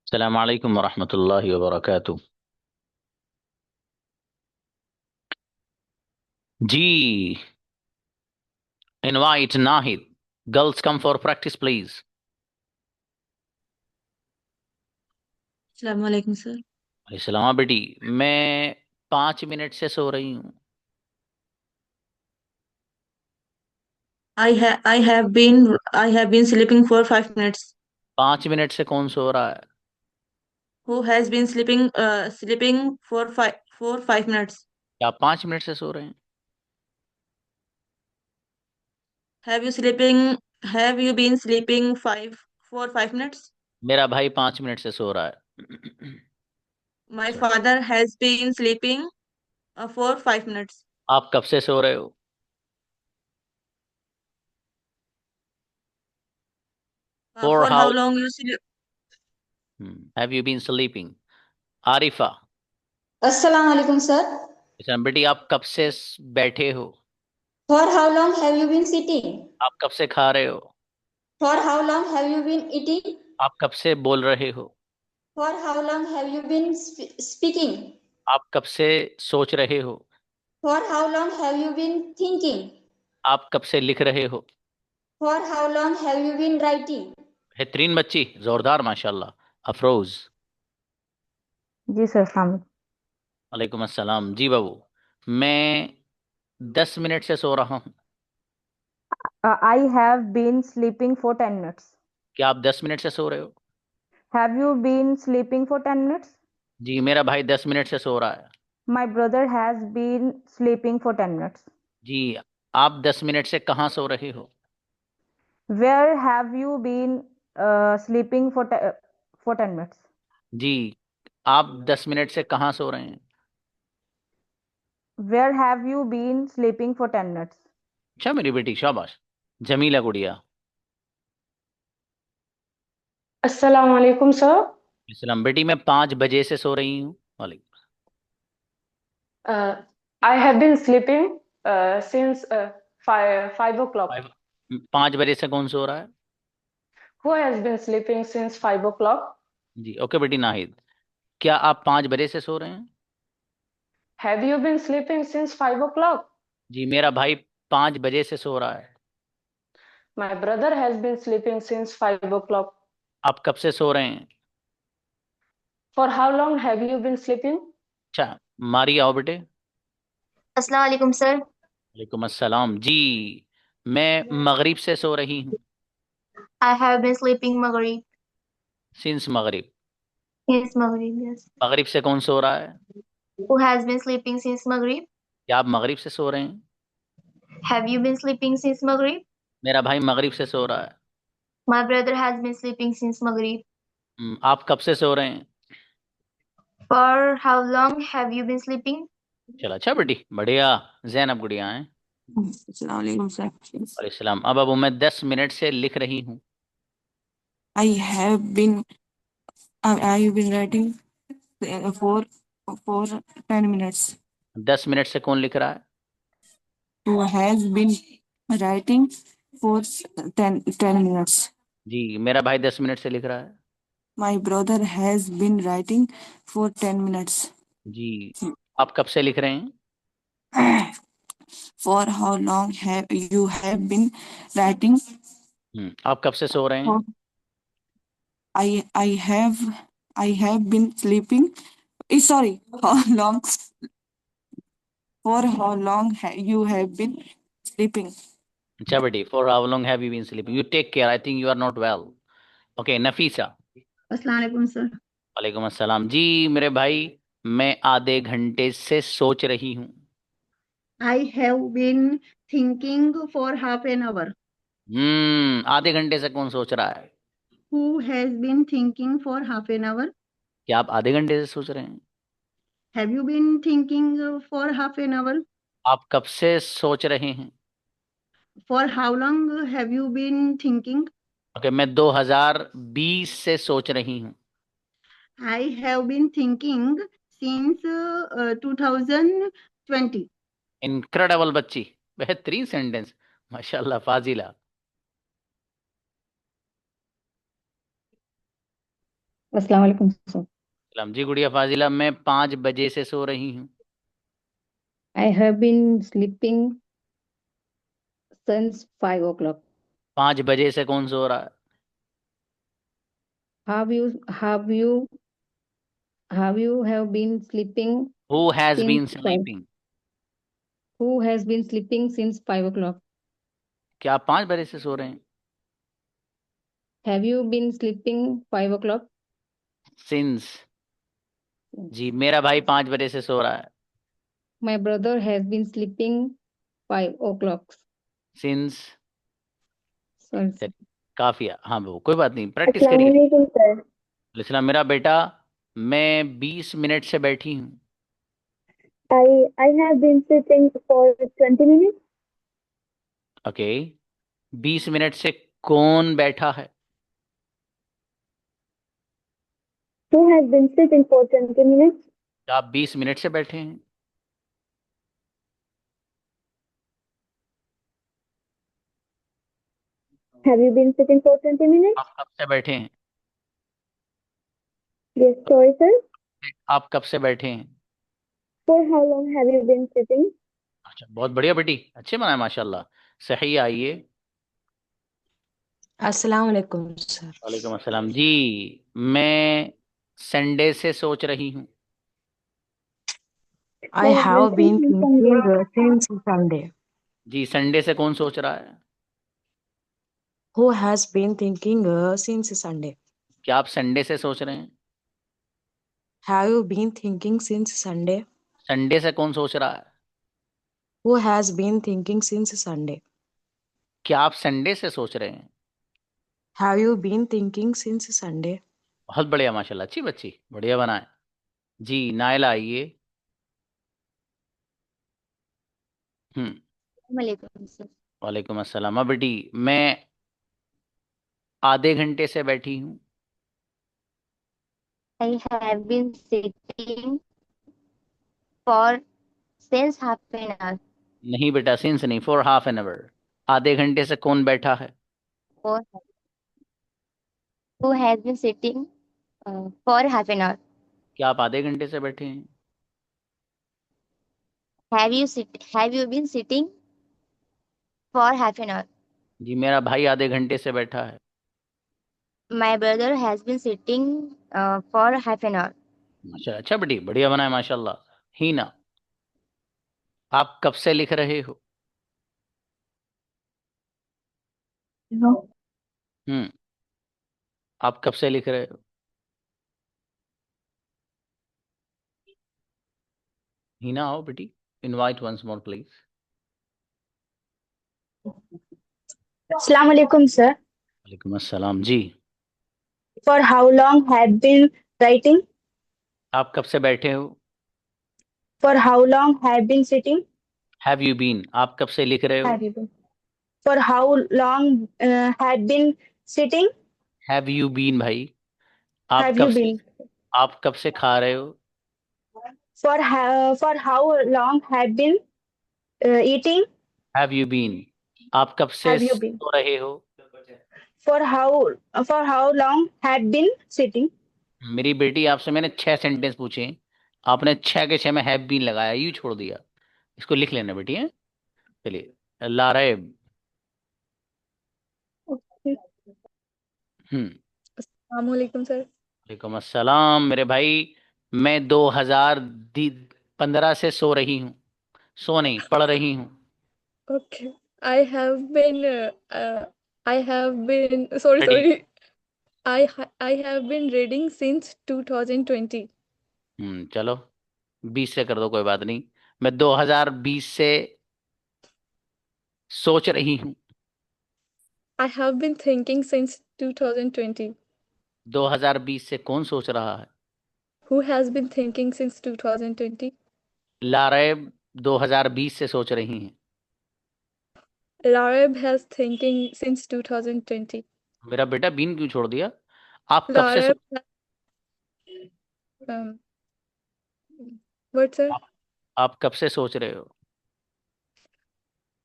अस्सलाम वालेकुम वरहमतुल्लाहि वबरकातुह। जी, invite Nahid. Girls come for practice please. अस्सलाम वालेकुम सर। सलाम बेटी। मैं 5 मिनट से सो रही हूँ। I have been sleeping for 5 minutes. 5 minute से कौन सो रहा है? Who has been sleeping for 5 minutes? क्या आप 5 मिनट से सो रहे हैं? Have you sleeping have you been sleeping 5 for 5 minutes? मेरा भाई 5 मिनट से सो रहा है। My Sorry। father has been sleeping for 5 minutes. आप कब से सो रहे हो? For For how how long you sleep? Have you been sleeping? Arifa. अस्सलाम वालेकुम सर। बेटी, आप कब से बैठे हो? For how long have you been sitting? आप कब से खा रहे हो? For how long have you been eating? आप कब से बोल रहे हो? For how long have you been speaking? आप कब से सोच रहे हो? For how long have you been thinking? आप कब से लिख रहे हो? For how long have you been writing? बेहतरीन बच्ची, जोरदार माशाल्लाह। अफरोज। जी सर शामिल। वालेकुम अस्सलाम। जी बाबू, मैं 10 मिनट से सो रहा हूँ। I have been sleeping for 10 minutes. क्या आप 10 मिनट से सो रहे हो? Have you been sleeping for 10 minutes? जी, मेरा भाई 10 मिनट से सो रहा है। My brother has been sleeping for 10 minutes. जी, आप 10 मिनट से कहाँ सो रहे हो? Where have you been sleeping for 10 minutes? जी, आप 10 मिनट से कहाँ सो रहे हैं? Where have you been sleeping for 10 minutes? अच्छा मेरी बेटी, शाबाश। जमीला गुड़िया। अस्सलाम वालेकुम सर। इस्लाम बेटी, मैं 5 बजे से सो रही हूँ। वालेकुम। I have been sleeping since 5 o'clock। 5 बजे से कौन सो रहा है? Who has been sleeping since 5 o'clock? जी ओके बेटी नाहिद। क्या आप 5 बजे से सो रहे हैं? Have you been sleeping since 5 o'clock? जी, मेरा भाई 5 बजे से सो रहा है। My brother has been sleeping since 5 o'clock। आप कब से सो रहे हैं? For how long have you been sleeping? अच्छा, मारी आओ बेटे। अस्सलाम वालेकुम सर। वालेकुम अस्सलाम। जी, मैं मगरिब से सो रही हूँ। I have been sleeping Maghrib since मगरिब। since Maghrib. Yes. मगरिब से कौन सो रहा है? Who has been sleeping since Maghrib? क्या आप मगरिब से सो रहे हैं? Have you been sleeping since Maghrib? मेरा भाई मगरिब से सो रहा है। My brother has been sleeping since Maghrib. आप कब से सो रहे हैं? For how long have you been sleeping? चलो अच्छा बेटी, बढ़िया। जैनब गुड़िया है। अस्सलाम वालेकुम सर। वालेकुम। अब मैं 10 मिनट से लिख रही हूँ। I have been I have been writing for 10 minutes. 10 minute से कौन लिख रहा है? Who has been writing for 10 minutes? जी, मेरा भाई 10 मिनट से लिख रहा है। My brother has been writing for 10 minutes. जी, आप कब से लिख रहे हैं? For how long have been writing? आप कब से सो रहे हैं? For I I have I have been sleeping. Sorry, how long? For how long you have been sleeping? अच्छा बेटी, for how long have you been sleeping? You take care, I think you are not well. Okay Nafisa. अस्सलाम वालेकुम sir. वालेकुम अस्सलाम। जी मेरे भाई, मैं आधे घंटे से सोच रही हूँ। I have been thinking for half an hour. आधे घंटे से कौन सोच रहा है? Who has been thinking for half an hour? क्या आप आधे घंटे से सोच रहे हैं? Have you been thinking for half an hour? आप कब से सोच रहे हैं? For how long have you been thinking? Okay, मैं 2020 से सोच रही हूँ। I have been thinking since 2020. Incredible बच्ची, बेहतरीन सेंटेंस। माशाल्लाह फाजिला। अस्सलाम वालेकुम सर। सलाम जी गुड़िया फाजिला, मैं 5 बजे से सो रही हूँ। I have been sleeping since 5 o'clock. 5 बजे से कौन सो रहा है? Have been sleeping Who has since been five? sleeping? Who has been sleeping since 5 o'clock? क्या आप 5 बजे से सो रहे हैं? Have you been sleeping 5 o'clock? Since. जी, मेरा भाई 5 बजे से सो रहा है। My brother has been sleeping 5 o'clock. Since. Sorry. चलिए, काफी है। हाँ वो कोई बात नहीं, प्रैक्टिस अस्सलाम करिए। वालेकुम सर। इस्लाम मेरा बेटा, मैं 20 मिनट से बैठी हूँ। I have been sitting for 20 minutes. Okay, 20 minute से कौन बैठा है? Who has been sitting for 20 minutes? क्या आप 20 मिनट से बैठे हैं? Have you been sitting for 20 minutes? आप कब से बैठे हैं? Yes, sorry sir. आप कब से बैठे हैं? For how long have you been sitting? अच्छा, बहुत बढ़िया बेटी, अच्छे बनाए माशाल्लाह। सही, आइए। अस्सलाम वालेकुम सर। वालेकुम अस्सलाम जी। मैं संडे से सोच रही हूँ। I I have have been been thinking thinking Sunday. since Sunday. Ji, Sunday से कौन सोच रहा है? Who has been thinking since Sunday? क्या आप संडे से सोच रहे हैं? Have you been thinking since Sunday? Sunday से कौन सोच रहा है? Who has been thinking since Sunday? क्या आप संडे से सोच रहे हैं? Have you been thinking since Sunday? बहुत बढ़िया माशाल्लाह, अच्छी बच्ची, बढ़िया बनाए। जी, नायला आइए। हम्म। वालेकुम सर। वालेकुम अस्सलाम। हाँ बेटी, मैं आधे घंटे से बैठी हूँ। I have been sitting for since half an hour. नहीं बेटा, सिंस नहीं, फॉर हाफ एन आवर। आधे घंटे से कौन बैठा है? For who has been sitting for half an hour. क्या आप आधे घंटे से बैठे हैं? Have you been sitting for half an hour? जी, मेरा भाई आधे घंटे से बैठा है। My brother has been sitting for half an hour. अच्छा अच्छा बेटी, बढ़िया बनाए माशाल्लाह। हीना, आप कब से लिख रहे हो? No. हम्म, आप कब से लिख रहे हो? हीना आओ बेटी, invite once more please. Assalamu alaikum, sir. वालेकुम अस्सलाम जी। For how long have been writing? आप कब से बैठे हो? For how long have been sitting? Have you been, आप कब से लिख रहे हो? Have you been? For how long had been sitting? Have you been भाई, आप Have कब you से, been? आप कब से खा रहे हो? For how long have been eating? Have you been, आप कब से Have you been? सो रहे हो? For how long had been sitting? मेरी बेटी, आपसे मैंने 6 सेंटेंस पूछे, आपने 6 के 6 में हैव बीन लगाया, यू छोड़ दिया। इसको लिख लेना बेटी है। चलिए, लारेब। Okay. हम्म। Assalamualaikum, sir. वालेकुम अस्सलाम मेरे भाई, मैं 2015 से सो रही हूँ। सो नहीं, पढ़ रही हूँ। Okay. I have been I have been sorry Ready? sorry I have been reading since 2020. चलो, 20 से कर दो, कोई बात नहीं। मैं 2020 से सोच रही हूँ। I have been thinking since 2020. 2020 से कौन सोच रहा है? Who has been thinking since 2020? Lareb 2020 से सोच रही हैं। Larab has thinking since 2020. मेरा बेटा बीन क्यों छोड़ दिया? आप कब से Larab um what sir? आप कब से सोच रहे हो?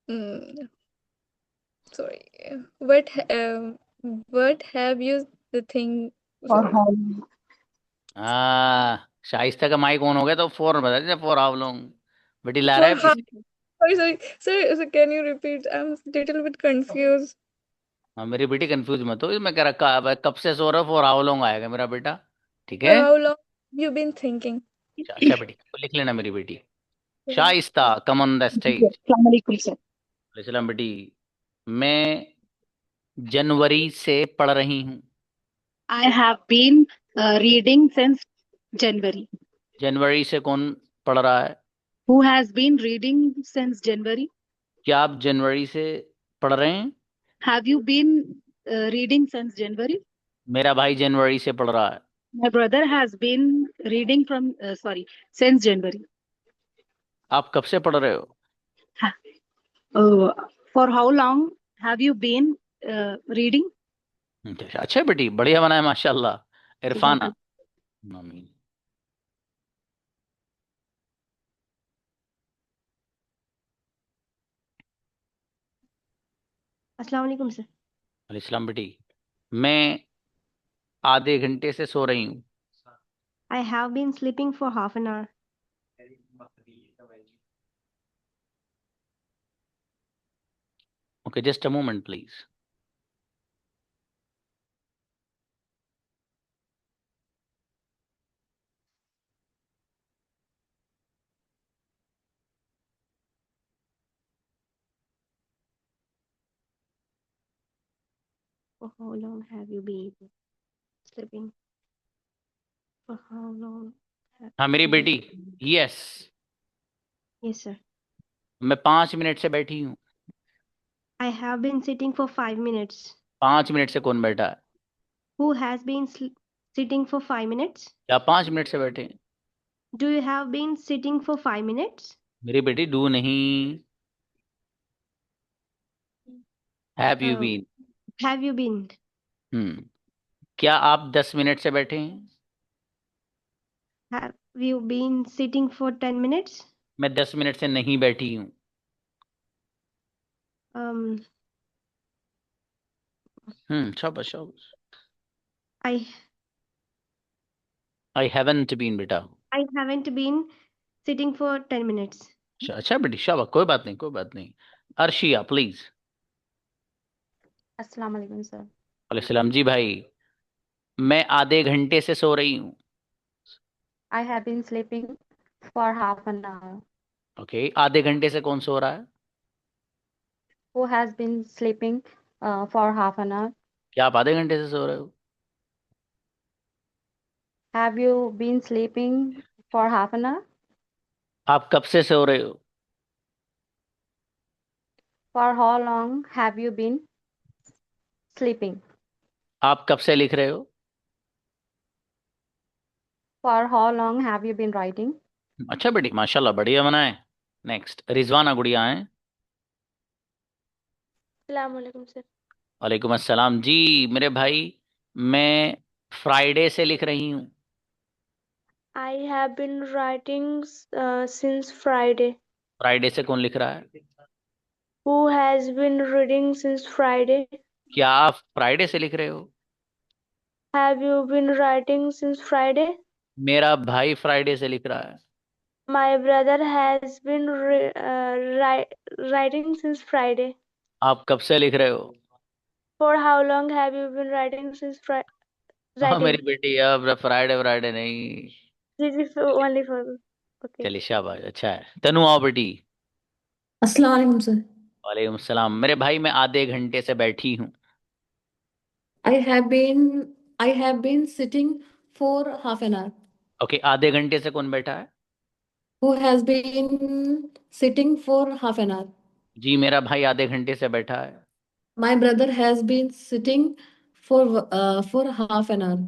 Mm, sorry. What have you the thing For sorry. how Shaista का माइक ऑन हो गया तो फॉर बता दीजिए, फॉर हाउ लॉन्ग। बेटी ला For रहा how? है। Sorry. Sir, can you repeat? I'm little bit confused. हाँ मेरी बेटी कंफ्यूज मत हो, मैं कह रहा कब से सो रहा हूँ, फॉर हाउ लॉन्ग आएगा मेरा बेटा। ठीक For है। how long you been thinking? अच्छा अच्छा बेटी, तो लिख लेना मेरी बेटी। Shaista come on the stage. अस्सलाम वालेकुम सर। सलाम बेटी। मैं जनवरी से पढ़ रही हूँ। I have been reading since January. जनवरी से कौन पढ़ रहा है? Who has been reading since January? क्या आप जनवरी से पढ़ रहे हैं? Have you been reading since January? मेरा भाई जनवरी से पढ़ रहा है। My brother has been reading since January. आप कब से पढ़ रहे हो? Uh, for how long have you been reading? अच्छा बेटी, बढ़िया बनाया माशाल्लाह। इरफाना। आमीन। अस्सलाम वालेकुम सर। अलैहिस्सलाम बेटी। मैं आधे घंटे से सो रही हूँ। I have been sleeping for half an hour. Okay, just a moment please. For how long have you been sleeping? For how long have हाँ मेरी you बेटी। been? यस। Yes, sir. मैं 5 मिनट से बैठी हूँ। I have been sitting for 5 minutes. 5 minute से कौन बैठा है? Who has been sitting for 5 minutes? क्या 5 मिनट से बैठे हैं? Do you have been sitting for 5 minutes? मेरी बेटी डू नहीं, have you Um, been. have you been? क्या आप 10 मिनट से बैठे हैं? Have you been sitting for 10 minutes? मैं 10 मिनट से नहीं बैठी हूँ। Um, शाबाश शाबाश। I आई हैवंट बीन बेटा। I haven't been sitting for 10 minutes. अच्छा बेटी, शाबाश, कोई बात नहीं कोई बात नहीं। अर्शिया प्लीज। अस्सलाम वालेकुम सर। अलैहिस्सलाम जी भाई। मैं आधे घंटे से सो रही हूँ। I have been sleeping for half an hour. Okay, आधे घंटे से कौन सो रहा है? Who has been sleeping for half an hour? क्या आप आधे घंटे से सो रहे हो? Have you been sleeping for half an hour? आप कब से सो रहे हो? For how long have you been sleeping? आप कब से लिख रहे हो? For how long have you been writing? अच्छा बेटी, माशाल्लाह, बढ़िया बनाए। नेक्स्ट रिजवाना गुड़िया है। अस्सलाम वालेकुम सर। वालेकुम अस्सलाम जी। मेरे भाई, मैं फ्राइडे से लिख रही हूँ। I have been writing since Friday. Friday से कौन लिख रहा है? Who has been reading since Friday? क्या आप फ्राइडे से लिख रहे हो? Have you been writing since Friday? मेरा भाई फ्राइडे से लिख रहा है। My brother has been writing since Friday. आप कब से लिख रहे हो? For how long have you been writing since हाँ writing? मेरी बेटी, अब फ्राइडे फ्राइडे नहीं। This is only for okay. चलिए शाबाश, अच्छा है। तनु आओ बेटी। अस्सलाम वालेकुम सर। वालेकुम सलाम। मेरे भाई, मैं आधे घंटे से बैठी हूँ। I have been sitting for half an hour. Okay, आधे घंटे से कौन बैठा है? Who has been sitting for half an hour? जी, मेरा भाई आधे घंटे से बैठा है। My brother has been sitting for half an hour.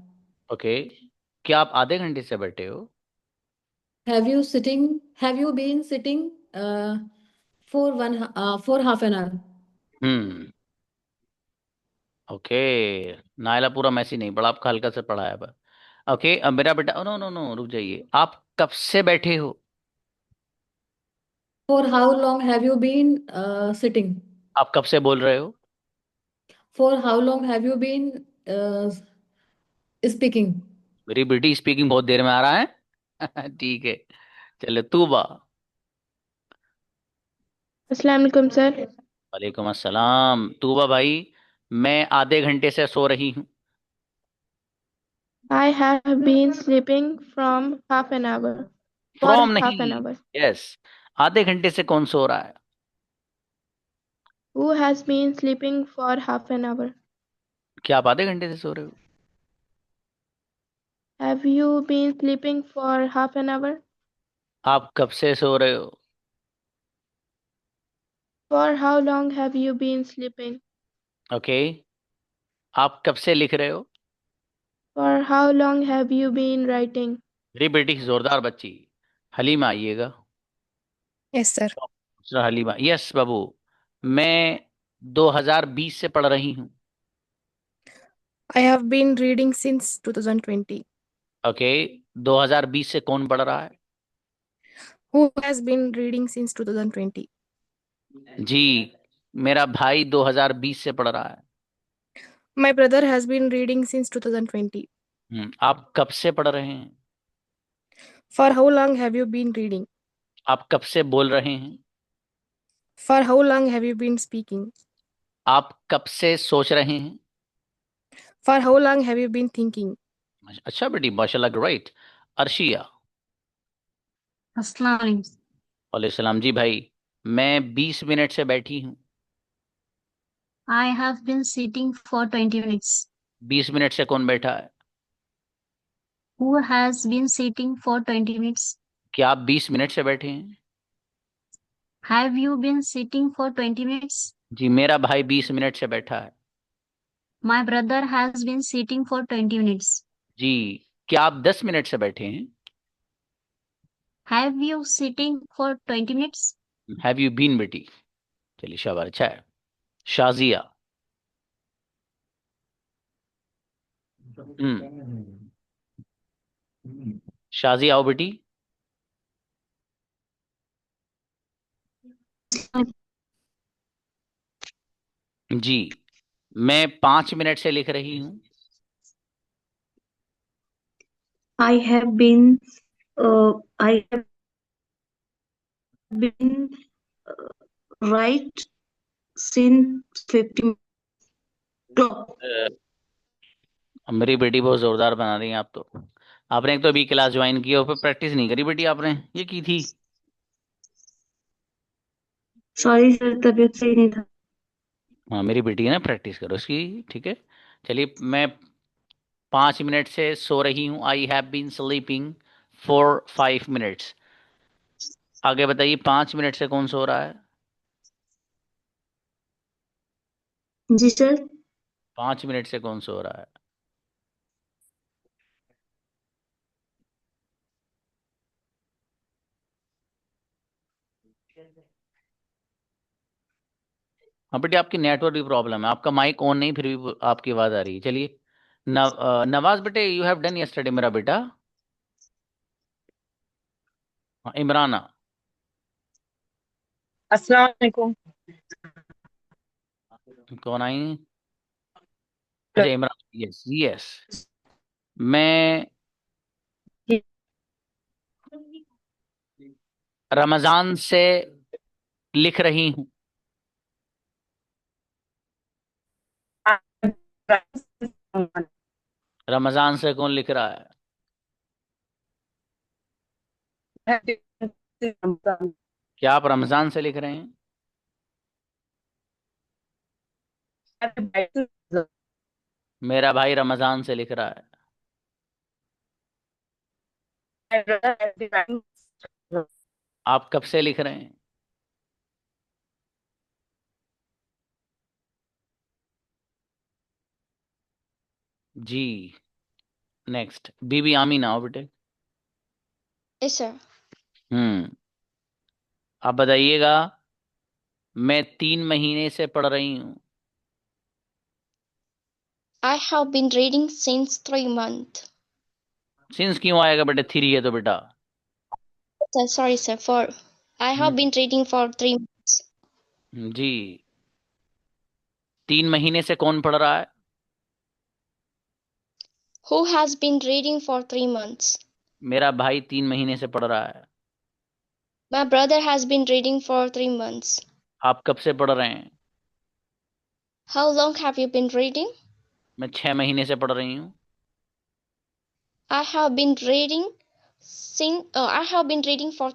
Okay, क्या आप आधे घंटे से बैठे हो? Have you been sitting for half an hour? Hmm okay. Naila पूरा मैसी नहीं पढ़ा, आपका हल्का से पढ़ा है अब। ओके, अब मेरा बेटा, नो नो नो, रुक जाइए। आप कब से बैठे हो? For how long have you been sitting? आप कब से बोल रहे हो? For how long have you been speaking? मेरी बेटी स्पीकिंग बहुत देर में आ रहा है ठीक है। चलो तूबा। अस्सलाम वालेकुम सर। वालेकुम अस्सलाम। तूबा भाई, मैं आधे घंटे से सो रही हूँ। I have been sleeping from half an hour. For from half an नहीं, hour. यस। आधे घंटे से कौन सो रहा है? Who has been sleeping for half an hour? क्या आप आधे घंटे से सो रहे हो? Have you been sleeping for half an hour? आप कब से सो रहे हो? For how long have you been sleeping? Okay. आप कब से लिख रहे हो? For how long have you been writing? मेरी बेटी जोरदार बच्ची। हलीमा आइएगा। Yes, sir. दूसरा हलीमा, यस बाबू। मैं 2020 से पढ़ रही हूँ। I have been reading since 2020. Okay. 2020 से कौन पढ़ रहा है? Who has been reading since 2020? जी, मेरा भाई 2020 से पढ़ रहा है। My brother has been reading since 2020. आप कब से पढ़ रहे हैं? For how long have you been reading? आप कब से बोल रहे हैं? For how long have you been speaking? आप कब से सोच रहे हैं? For how long have you been thinking? अच्छा बेटी, माशाल्लाह, ग्रेट। अर्शिया। अस्सलाम वालेकुम। वालेकुम सलाम जी भाई। मैं 20 मिनट से बैठी हूँ। I have been sitting for 20 minutes. 20 minute से कौन बैठा है? Who has been sitting for 20 minutes? क्या आप 20 मिनट से बैठे हैं? Have you been sitting for 20 minutes? जी, मेरा भाई 20 मिनट से बैठा है। My brother has been sitting for 20 minutes. जी, क्या आप 10 मिनट से बैठे हैं? Have you sitting for 20 minutes? Have you been बेटी। चलिए शाबाश, अच्छा है। शाजिया। शाजिया आओ बेटी। जी, मैं 5 मिनट से लिख रही हूँ। I have been right since 50 o'clock. मेरी बेटी बहुत जोरदार बना रही है आप तो। आपने एक तो अभी क्लास ज्वाइन की और फिर प्रैक्टिस नहीं करी बेटी, आपने ये की थी। सॉरी सर, तबीयत सही नहीं था। हाँ, मेरी बेटी है ना, प्रैक्टिस करो इसकी, ठीक है। चलिए, मैं 5 मिनट से सो रही हूँ। I have been sleeping for 5 minutes. आगे बताइए, 5 मिनट से कौन सो रहा है? जी सर। 5 मिनट से कौन सो रहा है? हाँ बेटी, आपकी नेटवर्क की प्रॉब्लम है, आपका माइक ऑन नहीं, फिर भी आपकी आवाज आ रही है। चलिए, नवाज बेटे, यू हैव डन यस्टरडे मेरा बेटा। हाँ, इमराना। अस्सलाम वालेकुम। कौन आई? अच्छा, इमरान, यस यस। मैं रमजान से लिख रही हूँ। रमजान से कौन लिख रहा है? क्या आप रमजान से लिख रहे हैं? मेरा भाई रमजान से लिख रहा है। आप कब से लिख रहे हैं? जी, नेक्स्ट बीबी आमीना आओ बेटे। Yes, sir. आप बताइएगा, मैं 3 महीने से पढ़ रही हूँ। I have been reading since 3 months. Since क्यों आएगा बेटे? 3 है तो बेटा। Sir, sorry, sir. I have been reading for 3 months. जी, 3 महीने से कौन पढ़ रहा है? Who has been reading for 3 months? मेरा भाई 3 महीने से पढ़ रहा है। My brother has been reading for 3 months. आप कब से पढ़ रहे हैं? How long have you been reading? मैं 6 महीने से पढ़ रही हूँ। I have been reading for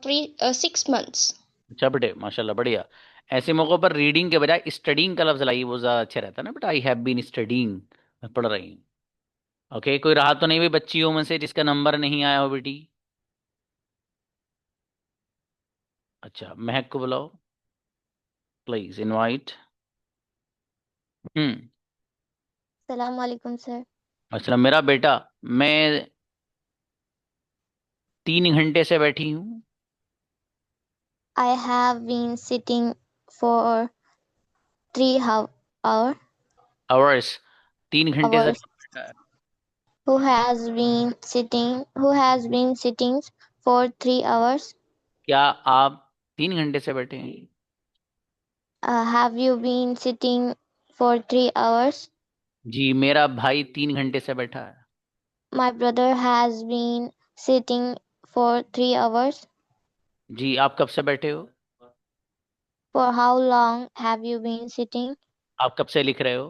6 months. अच्छा बेटे, माशाल्लाह, बढ़िया। ऐसे मौक़ों पर रीडिंग के बजाय स्टडिंग का लफ्ज़ लाइए, वो ज़्यादा अच्छा रहता है ना बेटा। आई हैव बीन स्टडिंग, मैं पढ़ रही हूँ। ओके, कोई रहा तो नहीं भाई बच्चियों में से जिसका नंबर नहीं आया हो बेटी? अच्छा, महक को बुलाओ please, invite. Assalamu alaikum, sir. अच्छा, मेरा बेटा, मैं 3 घंटे से बैठी हूँ। I have been sitting for 3 hours. Hours, 3 घंटे से Hours. बैठा है। Who has been sitting for 3 hours? क्या आप 3 घंटे से बैठे हैं? Have you been sitting for 3 hours? जी, मेरा भाई 3 घंटे से बैठा है। My brother has been sitting for 3 hours. जी, आप कब से बैठे हो? For how long have you been sitting? आप कब से लिख रहे हो?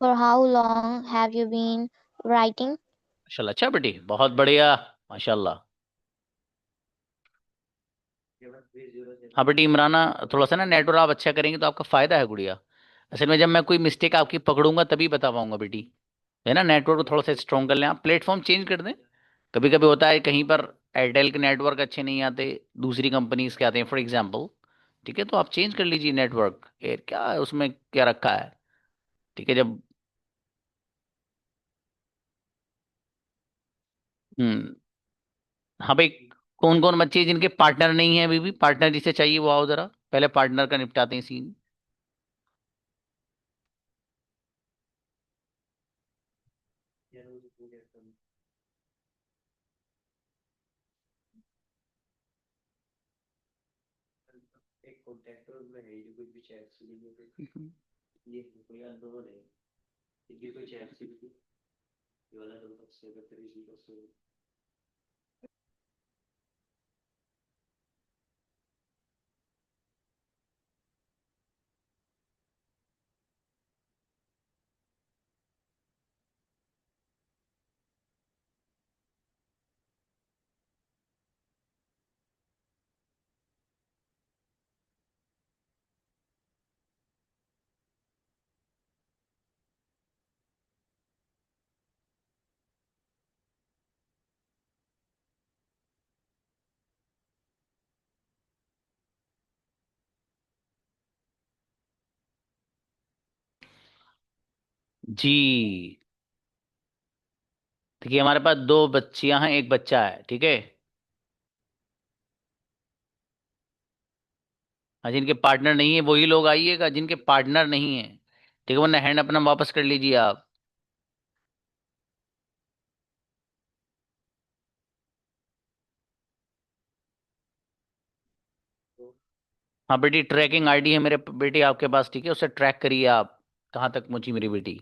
For how long have you been writing? माशाल्लाह, अच्छा बेटी, बहुत बढ़िया, माशाल्लाह। हाँ बेटी इमराना, थोड़ा सा ना नेटवर्क आप अच्छा करेंगे तो आपका फायदा है गुड़िया। असल में जब मैं कोई मिस्टेक आपकी पकड़ूंगा तभी बता पाऊंगा बेटी, है ना। नेटवर्क को थोड़ा सा स्ट्रॉन्ग कर लें आप, प्लेटफॉर्म चेंज कर दें। कभी कभी होता है कहीं पर एयरटेल के नेटवर्क अच्छे नहीं आते, दूसरी कंपनीज के आते हैं फॉर एग्जांपल, ठीक है। तो आप चेंज कर लीजिए नेटवर्क, एयर क्या है उसमें, क्या रखा है, ठीक है। जब हम्म हाँ भाई, कौन कौन बच्चे जिनके पार्टनर नहीं है अभी भी, पार्टनर जिसे चाहिए वो आओ जरा, पहले पार्टनर का निपटाते हैं सीन। जी, देखिए हमारे पास 2 बच्चियां हैं, एक बच्चा है, ठीक है। हाँ, जिनके पार्टनर नहीं है वही लोग आइएगा जिनके पार्टनर नहीं है, ठीक है, वरना हैंड अपना वापस कर लीजिए आप। हाँ बेटी, ट्रैकिंग आईडी है मेरे बेटी आपके पास, ठीक है, उसे ट्रैक करिए आप, कहाँ तक पहुंची मेरी बेटी।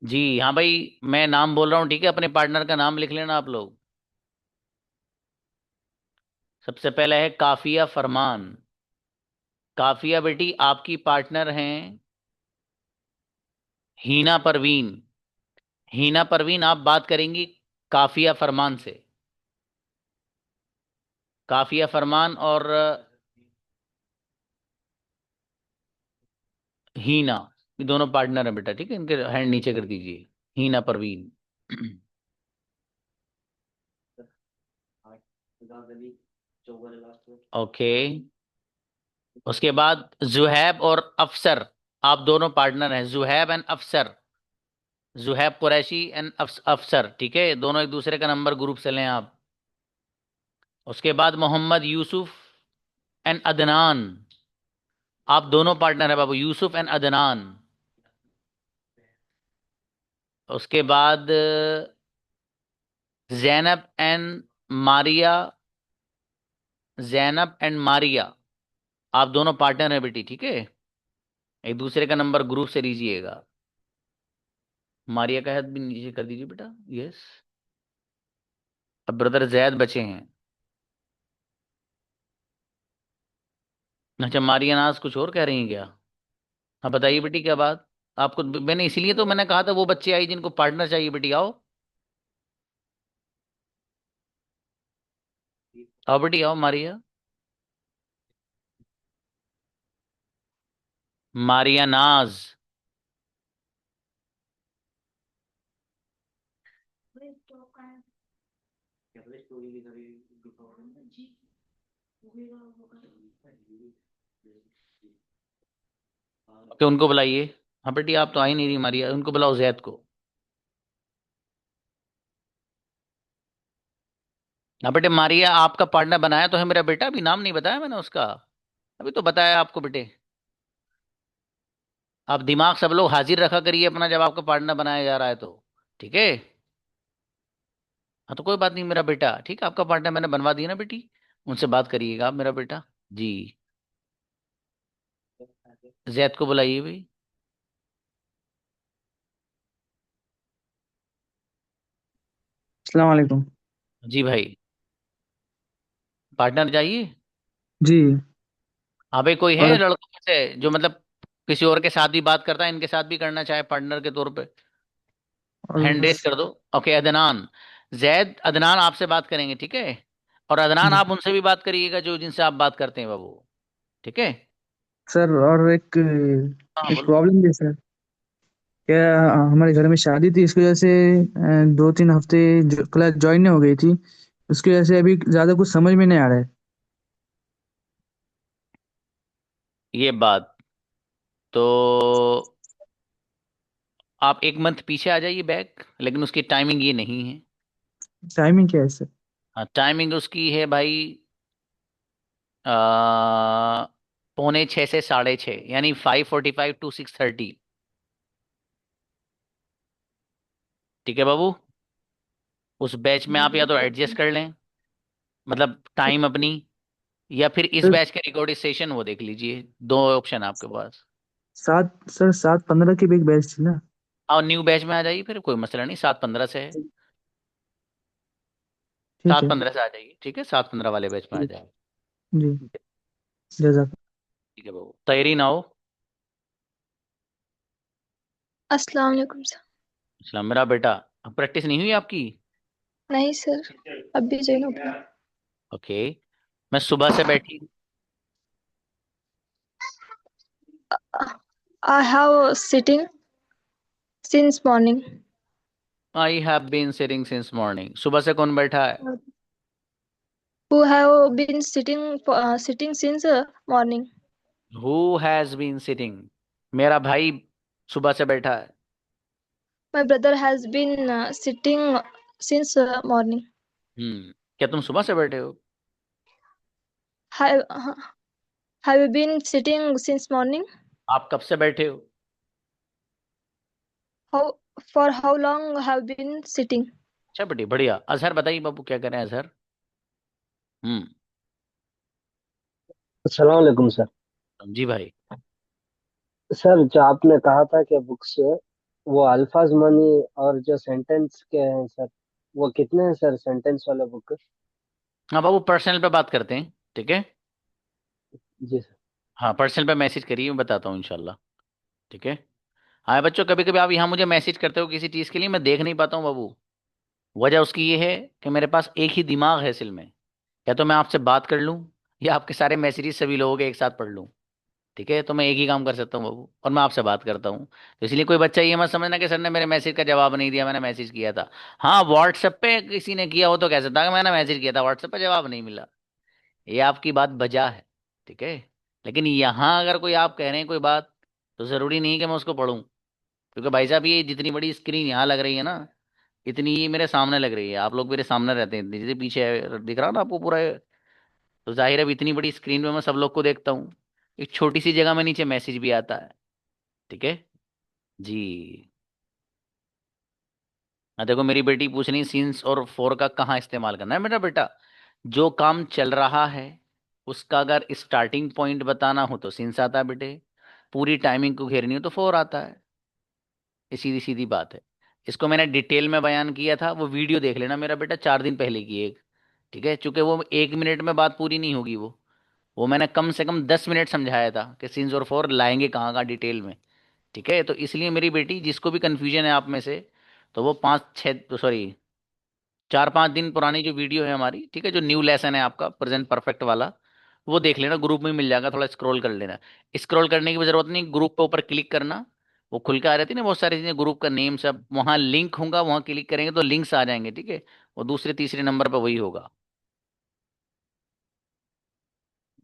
जी हाँ भाई, मैं नाम बोल रहा हूँ, ठीक है, अपने पार्टनर का नाम लिख लेना आप लोग। सबसे पहले है काफिया फरमान। काफिया बेटी आपकी पार्टनर हैं हीना परवीन। हीना परवीन आप बात करेंगी काफिया फरमान से। काफिया फरमान और हीना, ये दोनों पार्टनर हैं बेटा, ठीक है, इनके हैंड नीचे कर दीजिए, हीना परवीन। ओके, उसके बाद जुहैब और अफसर, आप दोनों पार्टनर हैं, जुहैब एंड अफसर, जुहैब कुरैशी एंड अफसर, ठीक है, दोनों एक दूसरे का नंबर ग्रुप से लें आप। उसके बाद मोहम्मद यूसुफ एंड अदनान, आप दोनों पार्टनर है बाबू, यूसुफ एंड अदनान। उसके बाद जैनब एंड मारिया, जैनब एंड मारिया, आप दोनों पार्टनर हैं बेटी, ठीक है, एक दूसरे का नंबर ग्रुप से लीजिएगा। मारिया का हाथ भी नीचे कर दीजिए बेटा। यस। अब ब्रदर जैद बचे हैं। अच्छा, मारिया नाज कुछ और कह रही हैं क्या? हाँ बताइए बेटी, क्या बात? आपको मैंने इसीलिए तो मैंने कहा था वो बच्चे आई जिनको पार्टनर चाहिए, बेटी आओ। आओ बेटी आओ, मारिया। मारिया नाज। ओके, उनको बुलाइए। हाँ बेटी, आप तो आई नहीं रही मारिया, उनको बुलाओ जैद को। हाँ बेटे, मारिया आपका पार्टनर बनाया तो है मेरा बेटा, अभी नाम नहीं बताया मैंने उसका। अभी तो बताया आपको बेटे। आप दिमाग सब लोग हाजिर रखा करिए अपना जब आपका पार्टनर बनाया जा रहा है तो। ठीक है। हाँ तो कोई बात नहीं मेरा बेटा, ठीक है, आपका पार्टनर मैंने बनवा दिया ना बेटी। उनसे बात करिएगा आप मेरा बेटा। जी। जैद को बुलाइए भाई। अस्सलाम वालेकुम। जी भाई। पार्टनर चाहिए? जी। हाँ भाई, कोई है और लड़कों में से जो मतलब किसी और के साथ भी बात करता है, इनके साथ भी करना चाहे पार्टनर के तौर पे? हैंड और रेस कर दो। ओके, अदनान। जैद, अदनान आपसे बात करेंगे, ठीक है? और अदनान जी आप उनसे भी बात करिएगा जो जिनसे आप बात करते हैं बाबू। ठीक है। सर, और एक हाँ एक बोलो। प्रॉब्लम भी है सर। क्या हमारे घर में शादी थी, इसकी वजह से 2-3 हफ्ते क्लास ज्वाइन नहीं हो गई थी। उसकी वजह से अभी ज़्यादा कुछ समझ में नहीं आ रहा है। ये बात तो, आप एक मंथ पीछे आ जाइए बैक, लेकिन उसकी टाइमिंग ये नहीं है। टाइमिंग क्या है सर? हाँ, टाइमिंग उसकी है भाई, 5:45 से 6:30, यानी 5:45 to 6:30। ठीक है बाबू। उस बैच में आप या तो एडजस्ट कर लें, मतलब टाइम अपनी, या फिर इस सर बैच के रिकॉर्डिंग सेशन वो देख लीजिए। दो ऑप्शन है आपके पास। 7:15 की भी एक बैच थी ना। और न्यू बैच में आ जाइए, फिर कोई मसला नहीं, 7:15 से है। ठीक सात है। पंद्रह से आ जाइए, ठीक है, 7:15 वाले बैच में आ जाइए। जी। जजाक। ठीक है बाबू, तैयारी ना हो। अस्सलाम वालेकुम सर। इस्लाम मेरा बेटा, अब प्रैक्टिस नहीं हुई आपकी? नहीं सर, अभी जो है ओके। मैं सुबह से बैठी। I have sitting since morning. I have been sitting since morning. सुबह से कौन बैठा है? Who have been sitting since morning. Who has been sitting? मेरा भाई सुबह से बैठा है। My brother has been sitting since morning. क्या तुम सुबह से बैठे हो? Have have you been sitting since morning? आप कब से बैठे हो? How for how long have been sitting? अच्छा बेटी, बढ़िया। अजहर बताइए बाबू, क्या करें अजहर? हम्म। अस्सलाम वालेकुम सर। जी भाई। सर, जो आपने कहा था कि बुक्स वो अल्फाज मनी और जो सेंटेंस के हैं सर, वो कितने हैं सर सेंटेंस वाले बुक? हाँ बाबू, पर्सनल पे बात करते हैं, ठीक है? जी सर। हाँ, पर्सनल पे मैसेज करिए, मैं बताता हूँ इंशाल्लाह। ठीक है। हाँ बच्चों, कभी कभी आप यहाँ मुझे मैसेज करते हो किसी चीज़ के लिए, मैं देख नहीं पाता हूँ बाबू। वजह उसकी ये है कि मेरे पास एक ही दिमाग है असल में। या तो मैं आपसे बात कर लूँ, या आपके सारे मैसेजेस सभी लोगों के एक साथ पढ़ लूँ। ठीक है, तो मैं एक ही काम कर सकता हूँ बाबू, और मैं आपसे बात करता हूँ। तो इसलिए कोई बच्चा ये मत समझना कि सर ने मेरे मैसेज का जवाब नहीं दिया, मैंने मैसेज किया था। हाँ, व्हाट्सएप पे किसी ने किया हो तो कह सकता है कि मैंने मैसेज किया था, व्हाट्सएप पे जवाब नहीं मिला। ये आपकी बात बजा है। ठीक है। लेकिन यहाँ अगर कोई आप कह रहे हैं कोई बात, तो ज़रूरी नहीं कि मैं उसको पढ़ूँ। क्योंकि भाई साहब, ये जितनी बड़ी स्क्रीन यहाँ लग रही है ना, इतनी ये मेरे सामने लग रही है, आप लोग मेरे सामने रहते हैं, इतनी जैसे पीछे दिख रहा ना आपको पूरा। तो जाहिर है अब इतनी बड़ी स्क्रीन पे मैं सब लोग को देखता हूँ, एक छोटी सी जगह में नीचे मैसेज भी आता है। ठीक है। जी। हाँ देखो, मेरी बेटी पूछ रही सीन्स और फोर का कहाँ इस्तेमाल करना है। मेरा बेटा, जो काम चल रहा है उसका अगर स्टार्टिंग पॉइंट बताना हो तो सीन्स आता है बेटे, पूरी टाइमिंग को घेरनी हो तो फोर आता है। ये सीधी सीधी बात है। इसको मैंने डिटेल में बयान किया था, वो वीडियो देख लेना मेरा बेटा, 4 दिन पहले की एक। ठीक है, चूंकि वो 1 मिनट में बात पूरी नहीं होगी, वो मैंने कम से कम 10 मिनट समझाया था कि सिंस और फॉर लाएंगे कहाँ कहाँ डिटेल में। ठीक है, तो इसलिए मेरी बेटी, जिसको भी कन्फ्यूजन है आप में से, तो वो 4-5 दिन पुरानी जो वीडियो है हमारी, ठीक है, जो न्यू लेसन है आपका प्रेजेंट परफेक्ट वाला, वो देख लेना, ग्रुप में मिल जाएगा, थोड़ा स्क्रॉल कर लेना। स्क्रॉल करने की भी जरूरत नहीं, ग्रुप पे ऊपर क्लिक करना, वो खुल के आ रहती है ना बहुत सारी चीजें, ग्रुप का नेम सब, वहाँ लिंक होगा, वहाँ क्लिक करेंगे तो लिंक्स आ जाएंगे। ठीक है, वो दूसरे तीसरे नंबर पर वही होगा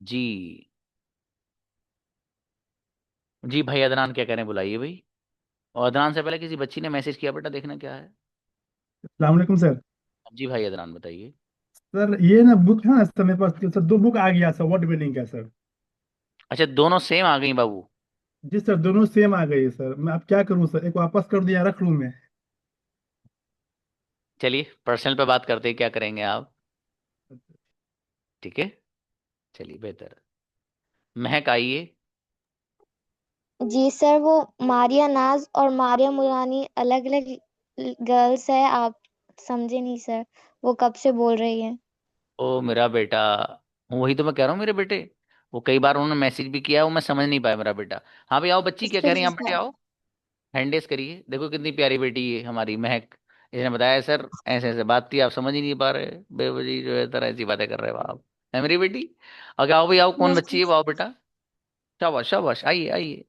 जी। जी भाई अदनान क्या कह रहे हैं, बुलाइए भाई। और अदनान से पहले किसी बच्ची ने मैसेज किया बेटा, देखना क्या है। अस्सलाम वालेकुम सर। जी भाई अदनान बताइए। सर ये ना बुक है ना सर, मेरे पास सर 2 बुक आ गया सर, व्हाट मीनिंग है सर? अच्छा, दोनों सेम आ गई बाबू? जी सर, दोनों सेम आ गई सर, मैं अब क्या करूं सर? एक वापस कर दिया, रख लूं मैं? चलिए पर्सनल पे बात करते हैं, क्या करेंगे आप। ठीक है, चलिए बेहतर। महक आइए। जी सर, वो मारिया नाज और मारिया मुरानी अलग अलग गर्ल्स है, आप समझे नहीं सर, वो कब से बोल रही है। ओ मेरा बेटा, वही तो मैं कह रहा हूँ मेरे बेटे, वो कई बार उन्होंने मैसेज भी किया, वो मैं समझ नहीं पाया मेरा बेटा। हाँ भाई आओ, बच्ची क्या कह रही है, Excuse यहाँ me, बेटे sir. आओ, हैंड रेस करिए। देखो कितनी प्यारी बेटी है हमारी महक, इसने बताया सर ऐसे ऐसे बात थी, आप समझ ही नहीं पा रहे, बेवजह जो है तरह ऐसी बातें कर रहे हो आप, है मेरी बेटी। ओके आओ भाई आओ, कौन Yes, बच्ची है वो, आओ बेटा, शाबाश शाबाश, आइए आइए।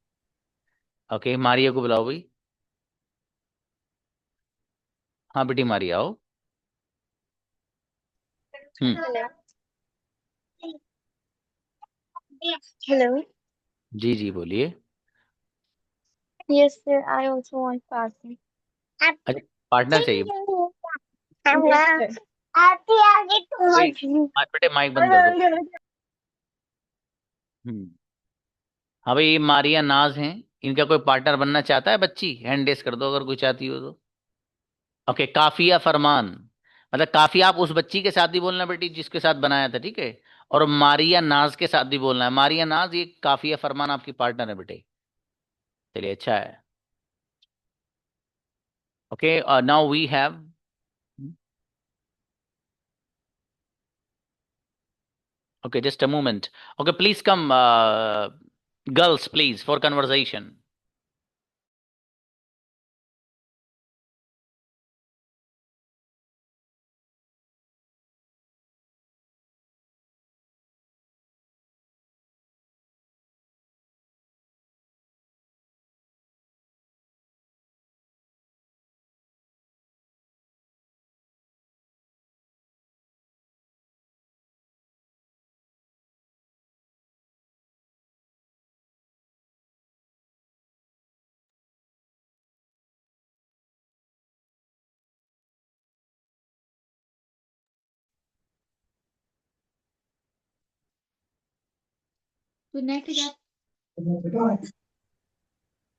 ओके मारिया को बुलाओ भाई। हाँ बेटी मारिया आओ। हम्म। hello. Hello. जी जी बोलिए। Yes, sir. I also want party. अच्छा, पार्टनर चाहिए Yes, sir. भाई। बेटे माइक बंद कर दो। हम्म। हाँ भाई, ये मारिया नाज हैं, इनका कोई पार्टनर बनना चाहता है बच्ची, हैंड रेस कर दो अगर कोई चाहती हो तो। ओके, काफिया फरमान, मतलब काफिया आप उस बच्ची के साथ भी बोलना बेटी जिसके साथ बनाया था, ठीक है। और मारिया नाज के साथ भी बोलना है, मारिया नाज, ये काफिया फरमान आपकी पार्टनर है बेटे। चलिए अच्छा है। Okay now we have, okay just a moment. Okay please come girls please for conversation.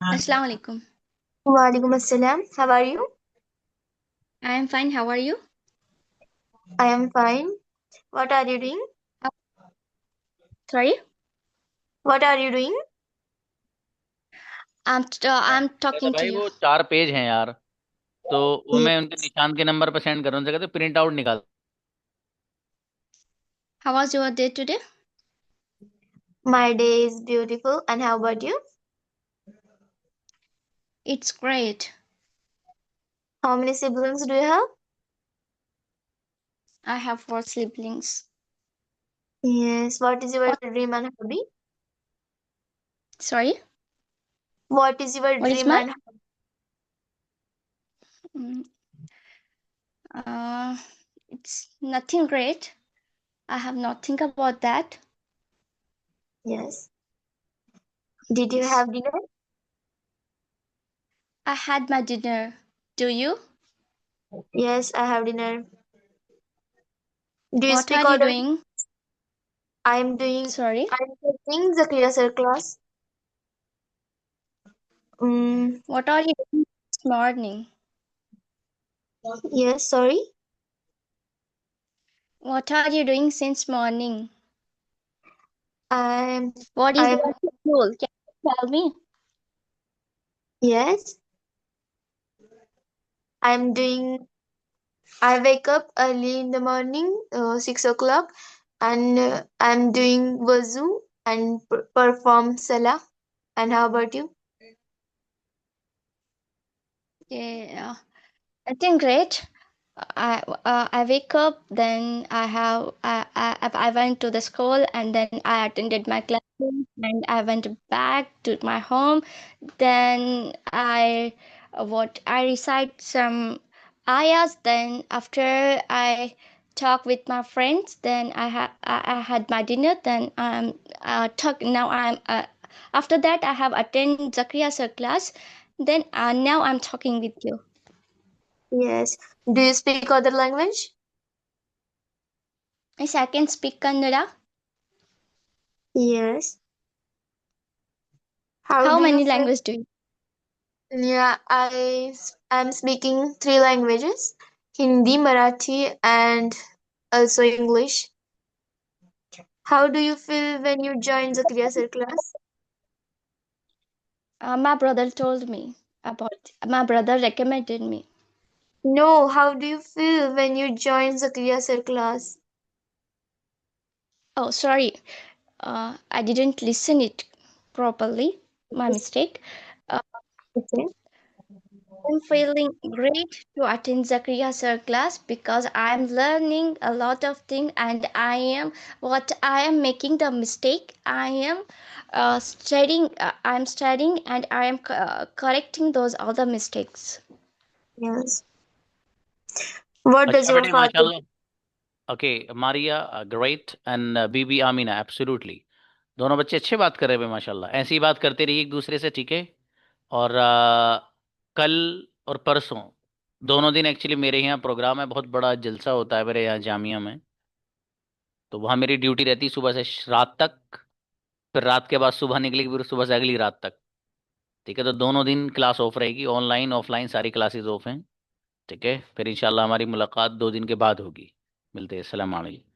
Assalamu alaikum. Walaikum assalam. How are you? I am fine. How are you? I am fine. What are you doing? Sorry? What are you doing? I'm तो talking to भाई you. वो 4 page हैं यार, तो वो Yes. मैं उनके निशान के नंबर पर सेंड कर रहा हूँ, कहते प्रिंट आउट निकाल। How was your day today? My day is beautiful. And how about you? It's great. How many siblings do you have? I have 4 siblings. Yes. What is your dream and hobby? Sorry? What is your What is dream my? and hobby? Mm, it's nothing great. I have not think about that. Yes. Did you have dinner? I had my dinner. Do you? Yes, I have dinner. Do you What speak are you order? doing? I'm doing. Sorry. I'm taking the Kriya Sir class. What are you doing this morning? Yes, sorry. What are you doing since morning? I'm. What is I'm. your schedule? Can you tell me? Yes. I wake up early in the morning, 6 o'clock, and I'm doing wuzu and perform salah. And how about you? Yeah, I think great. I wake up, then I went to the school, and then I attended my classes, and I went back to my home. Then I recite some ayahs. Then after I talk with my friends, then I had my dinner. Then talk now. After that I have attended Zakaria sir class. Then now I'm talking with you. Yes. Do you speak other language? Yes, I can speak Kannada. Yes. How do you many feel? languages do you? Yeah, I'm speaking 3 languages: Hindi, Marathi, and also English. How do you feel when you join Zakaria sir class? My brother told me about. My brother recommended me. No, how do you feel when you join Zakaria sir class? Oh, sorry. I didn't listen it properly. My mistake. Okay. I'm feeling great to attend Zakaria sir class because I'm learning a lot of things, and I am making the mistake. I am studying. I'm studying, and I am correcting those other mistakes. Yes. What does अच्छा your बेटे father do? माशाल्लाह. Okay, Maria, great, and Bibi Amina, absolutely. दोनों बच्चे अच्छे बात कर रहे हैं माशाल्लाह. ऐसी ही बात करते रहिए एक दूसरे से, ठीक है? और कल और परसों दोनों दिन एक्चुअली मेरे यहाँ प्रोग्राम है, बहुत बड़ा जलसा होता है मेरे यहाँ जामिया में. तो वहाँ मेरी ड्यूटी रहती है सुबह से रात तक, फिर रात के बाद सुबह निकलेगी, फिर सुबह से अगली रात तक. ठीक है, तो दोनों दिन क्लास ऑफ रहेगी, ऑनलाइन ऑफलाइन सारी क्लासेस ऑफ हैं. ठीक है, फिर इंशाल्लाह हमारी मुलाकात 2 दिन के बाद होगी. मिलते हैं. अस्सलाम वालेकुम.